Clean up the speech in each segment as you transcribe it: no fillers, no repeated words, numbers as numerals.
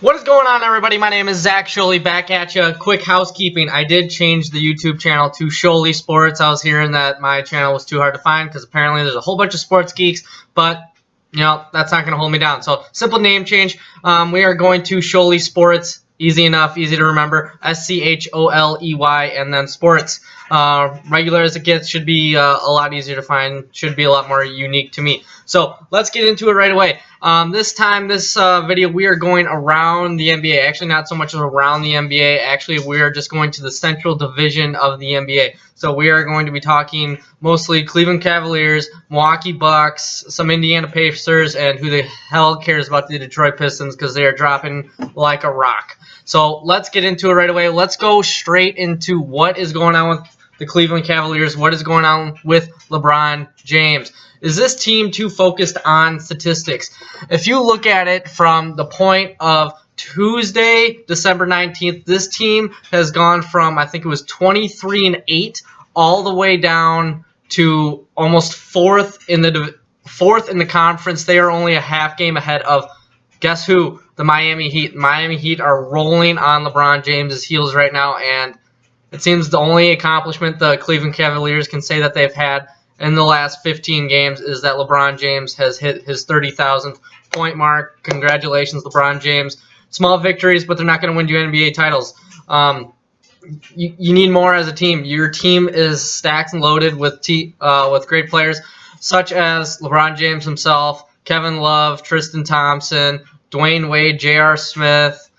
What is going on, everybody? My name is Zach Scholey, back at you. Quick housekeeping. I did change the YouTube channel to Scholey Sports. I was hearing that my channel was too hard to find because apparently there's a whole bunch of sports geeks, but that's not going to hold me down. So, simple name change. We are going to Scholey Sports. Easy enough, easy to remember. S-C-H-O-L-E-Y and then sports. Regular as it gets, should be a lot easier to find, should be a lot more unique to me. So let's get into it right away. This video, we are going around the NBA. Actually, not so much around the NBA. Actually, we are just going to the Central Division of the NBA. So we are going to be talking mostly Cleveland Cavaliers, Milwaukee Bucks, some Indiana Pacers, and who the hell cares about the Detroit Pistons because they are dropping like a rock. So let's get into it right away. Let's go straight into what is going on with the Cleveland Cavaliers. What is going on with LeBron James? Is this team too focused on statistics? If you look at it from the point of Tuesday, December 19th, this team has gone from, I think it was 23-8 all the way down to almost fourth in the conference. They are only a half game ahead of, guess who? The Miami Heat. Miami Heat are rolling on LeBron James' heels right now, and it seems the only accomplishment the Cleveland Cavaliers can say that they've had in the last 15 games is that LeBron James has hit his 30,000th point mark. Congratulations, LeBron James. Small victories, but they're not going to win you NBA titles. You need more as a team. Your team is stacked and loaded with great players such as LeBron James himself, Kevin Love, Tristan Thompson, Dwayne Wade, J.R. Smith,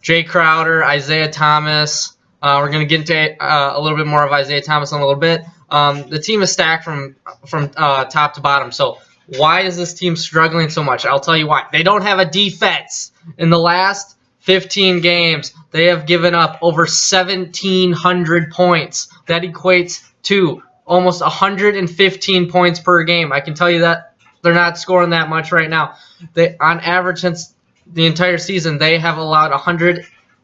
Jay Crowder, Isaiah Thomas. We're going to get into a little bit more of Isaiah Thomas in a little bit. The team is stacked from top to bottom. So why is this team struggling so much? I'll tell you why. They don't have a defense. In the last 15 games, they have given up over 1,700 points. That equates to almost 115 points per game. I can tell you that they're not scoring that much right now. On average, since the entire season, they have allowed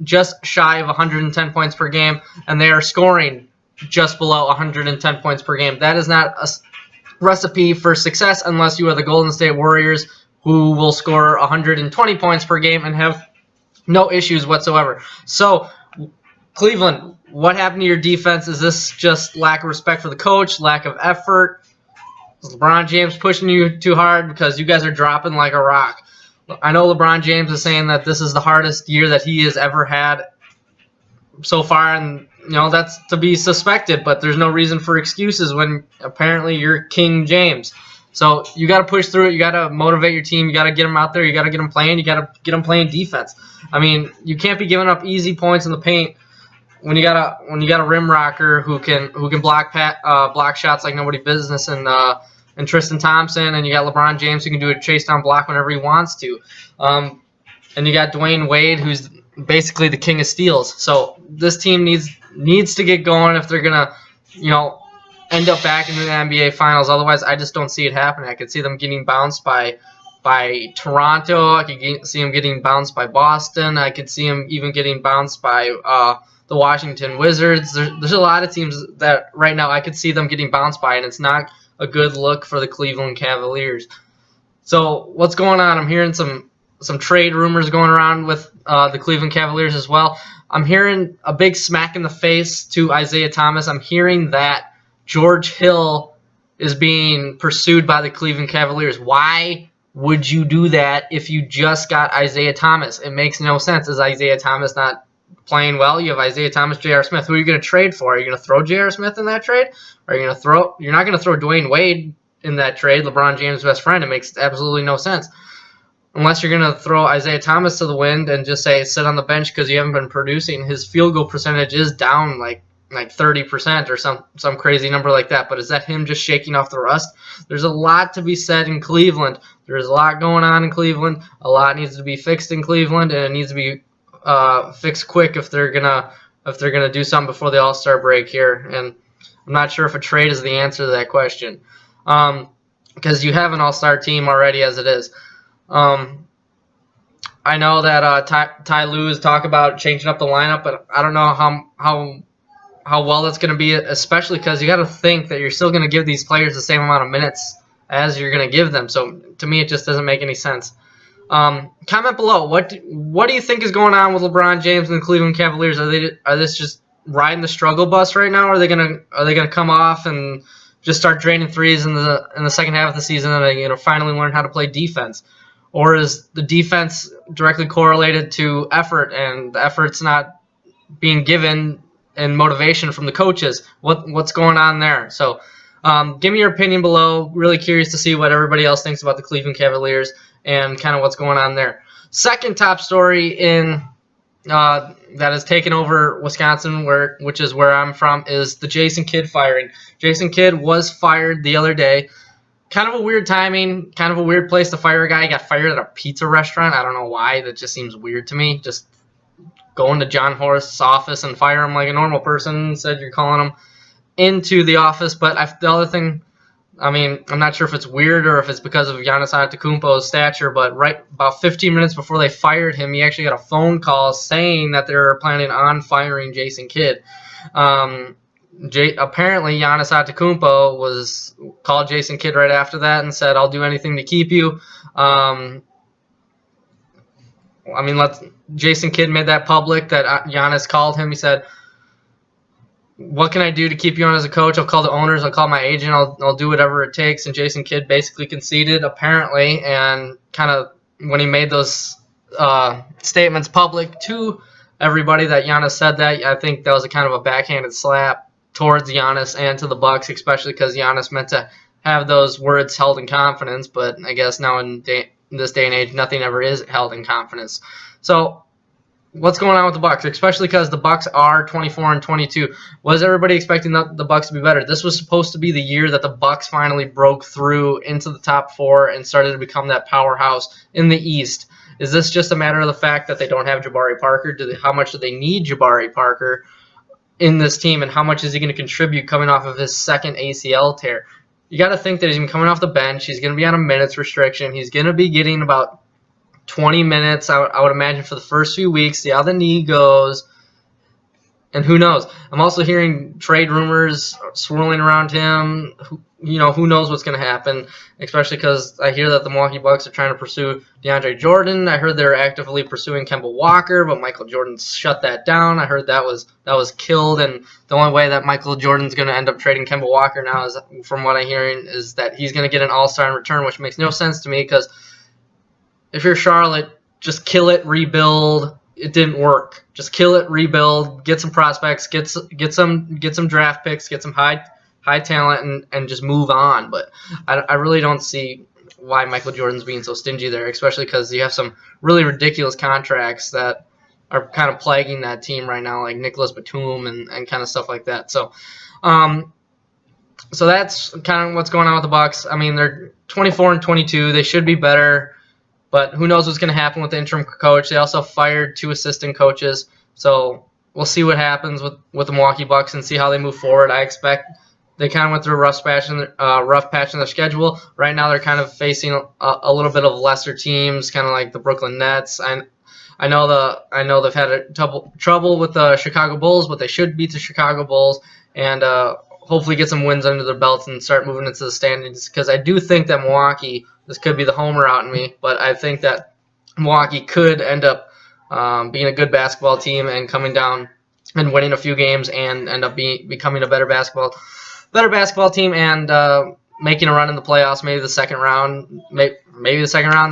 just shy of 110 points per game, and they are scoring just below 110 points per game. That is not a recipe for success unless you are the Golden State Warriors, who will score 120 points per game and have no issues whatsoever. So, Cleveland, what happened to your defense? Is this just lack of respect for the coach, lack of effort? Is LeBron James pushing you too hard because you guys are dropping like a rock? I know LeBron James is saying that this is the hardest year that he has ever had so far, and that's to be suspected, but there's no reason for excuses when apparently you're King James. So you got to push through it. You got to motivate your team. You got to get them out there. You got to get them playing. You got to get them playing defense. I mean, you can't be giving up easy points in the paint when you got a rim rocker who can block shots like nobody business, and Tristan Thompson, and you got LeBron James who can do a chase down block whenever he wants to, and you got Dwayne Wade who's basically the king of steals. So this team needs to get going if they're gonna end up back in the NBA Finals. Otherwise, I just don't see it happening. I could see them getting bounced by Toronto. I could see them getting bounced by Boston. I could see them even getting bounced by the Washington Wizards. There's a lot of teams that right now I could see them getting bounced by, and it's not a good look for the Cleveland Cavaliers. So what's going on? I'm hearing some trade rumors going around with the Cleveland Cavaliers as well. I'm hearing a big smack in the face to Isaiah Thomas. I'm hearing that George Hill is being pursued by the Cleveland Cavaliers. Why would you do that if you just got Isaiah Thomas? It makes no sense. Is Isaiah Thomas not playing well? You have Isaiah Thomas, J.R. Smith. Who are you going to trade for? Are you going to throw J.R. Smith in that trade? Or are you going to throw? You're not going to throw Dwayne Wade in that trade, LeBron James' best friend. It makes absolutely no sense. Unless you're going to throw Isaiah Thomas to the wind and just say sit on the bench because you haven't been producing. His field goal percentage is down like 30% or some crazy number like that. But is that him just shaking off the rust? There's a lot to be said in Cleveland. There's a lot going on in Cleveland. A lot needs to be fixed in Cleveland, and it needs to be fixed quick if they're gonna do something before the All-Star break here. And I'm not sure if a trade is the answer to that question, because you have an All-Star team already as it is. I know that Ty Lue is talking about changing up the lineup, but I don't know how well that's going to be, especially because you got to think that you're still going to give these players the same amount of minutes as you're going to give them. So to me, it just doesn't make any sense. Comment below. What do you think is going on with LeBron James and the Cleveland Cavaliers? Are this just riding the struggle bus right now? Or are they gonna come off and just start draining threes in the second half of the season and they finally learn how to play defense? Or is the defense directly correlated to effort and the effort's not being given and motivation from the coaches? What's going on there? So give me your opinion below. Really curious to see what everybody else thinks about the Cleveland Cavaliers and kind of what's going on there. Second top story in that has taken over Wisconsin, which is where I'm from, is the Jason Kidd firing. Jason Kidd was fired the other day. Kind of a weird timing, kind of a weird place to fire a guy. He got fired at a pizza restaurant. I don't know why. That just seems weird to me. Just go into John Horst's office and fire him like a normal person. Instead, you're calling him into the office. But the other thing, I mean, I'm not sure if it's weird or if it's because of Giannis Antetokounmpo's stature, but right about 15 minutes before they fired him, he actually got a phone call saying that they're planning on firing Jason Kidd. Apparently, Giannis Antetokounmpo called Jason Kidd right after that and said, "I'll do anything to keep you." Jason Kidd made that public that Giannis called him. He said, "What can I do to keep you on as a coach? I'll call the owners. I'll call my agent. I'll do whatever it takes." And Jason Kidd basically conceded, apparently, and kind of when he made those statements public to everybody that Giannis said that, I think that was a kind of a backhanded slap towards Giannis and to the Bucks, especially because Giannis meant to have those words held in confidence. But I guess now in this day and age, nothing ever is held in confidence. So what's going on with the Bucks, especially because the Bucks are 24-22. Was everybody expecting the Bucks to be better? This was supposed to be the year that the Bucks finally broke through into the top four and started to become that powerhouse in the East. Is this just a matter of the fact that they don't have Jabari Parker? How much do they need Jabari Parker in this team, and how much is he going to contribute coming off of his second ACL tear? You got to think that he's coming off the bench. He's going to be on a minutes restriction. He's going to be getting about 20 minutes, I would imagine, for the first few weeks, see how the knee goes, and who knows. I'm also hearing trade rumors swirling around him. Who knows what's going to happen, especially because I hear that the Milwaukee Bucks are trying to pursue DeAndre Jordan. I heard they're actively pursuing Kemba Walker, but Michael Jordan shut that down. I heard that was killed, and the only way that Michael Jordan's going to end up trading Kemba Walker now, is, from what I'm hearing, is that he's going to get an all-star in return, which makes no sense to me because if you're Charlotte, just kill it, rebuild. It didn't work. Just kill it, rebuild, get some prospects, get some draft picks, get some high talent, and just move on. But I really don't see why Michael Jordan's being so stingy there, especially because you have some really ridiculous contracts that are kind of plaguing that team right now, like Nicholas Batum and kind of stuff like that. So that's kind of what's going on with the Bucks. I mean, they're 24-22. They should be better. But who knows what's going to happen with the interim coach. They also fired 2 assistant coaches. So we'll see what happens with the Milwaukee Bucks and see how they move forward. I expect they kind of went through a rough patch in their schedule. Right now they're kind of facing a little bit of lesser teams, kind of like the Brooklyn Nets. I know they've had trouble with the Chicago Bulls, but they should beat the Chicago Bulls and hopefully get some wins under their belts and start moving into the standings, because I do think that Milwaukee, this could be the homer out in me, but I think that Milwaukee could end up being a good basketball team and coming down and winning a few games and end up becoming a better basketball team and making a run in the playoffs, maybe the second round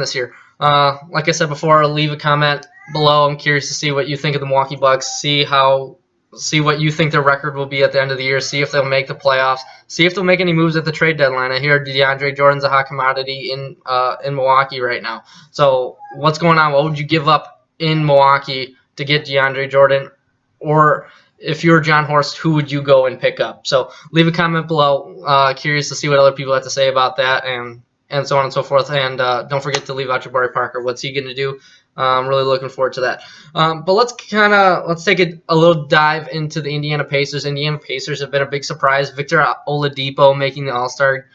this year. Like I said before, leave a comment below. I'm curious to see what you think of the Milwaukee Bucks, see what you think their record will be at the end of the year, see if they'll make the playoffs, see if they'll make any moves at the trade deadline. I hear DeAndre Jordan's a hot commodity in Milwaukee right now. So what's going on? What would you give up in Milwaukee to get DeAndre Jordan? Or if you're John Horst, who would you go and pick up? So leave a comment below. Curious to see what other people have to say about that and so on and so forth. And don't forget to leave out Jabari Parker. What's he going to do? I'm really looking forward to that. But let's take a little dive into the Indiana Pacers. Indiana Pacers have been a big surprise. Victor Oladipo making the All-Star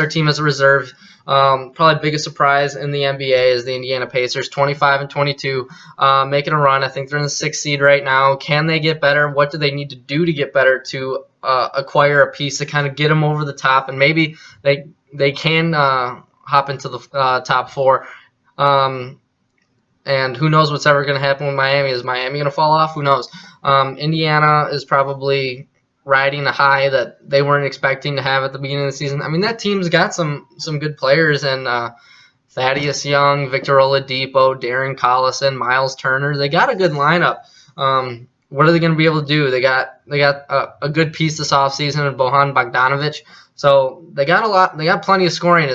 team as a reserve. Probably the biggest surprise in the NBA is the Indiana Pacers, 25-22, making a run. I think they're in the 6th seed right now. Can they get better? What do they need to do to get better to acquire a piece to kind of get them over the top? And maybe they can hop into the top 4. And who knows what's ever going to happen with Miami? Is Miami going to fall off? Who knows? Indiana is probably riding a high that they weren't expecting to have at the beginning of the season. I mean, that team's got some good players, and Thaddeus Young, Victor Oladipo, Darren Collison, Miles Turner. They got a good lineup. What are they going to be able to do? They got a good piece this offseason in Bojan Bogdanovic. So they got a lot. They got plenty of scoring.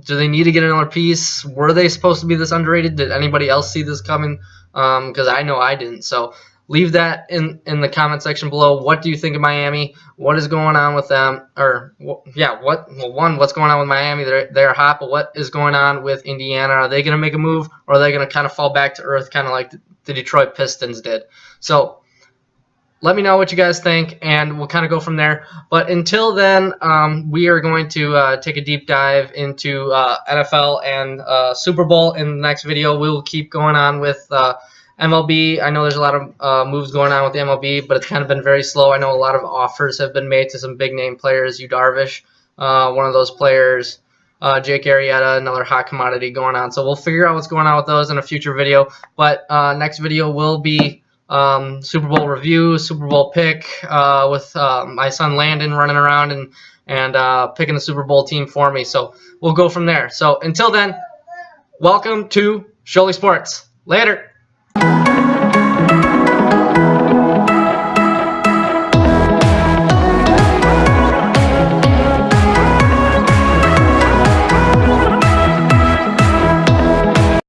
Do they need to get another piece? Were they supposed to be this underrated? Did anybody else see this coming? Because I know I didn't. So leave that in the comment section below. What do you think of Miami? What is going on with them? What's going on with Miami? They're hot, but what is going on with Indiana? Are they going to make a move, or are they going to kind of fall back to earth, kind of like the Detroit Pistons did? So let me know what you guys think, and we'll kind of go from there. But until then, we are going to take a deep dive into NFL and Super Bowl in the next video. We will keep going on with MLB. I know there's a lot of moves going on with the MLB, but it's kind of been very slow. I know a lot of offers have been made to some big-name players. Yu Darvish, one of those players. Jake Arrieta, another hot commodity going on. So we'll figure out what's going on with those in a future video. But next video will be Super Bowl review, Super Bowl pick with my son Landon running around and picking the Super Bowl team for me. So we'll go from there. So until then, welcome to Scholey Sports. Later.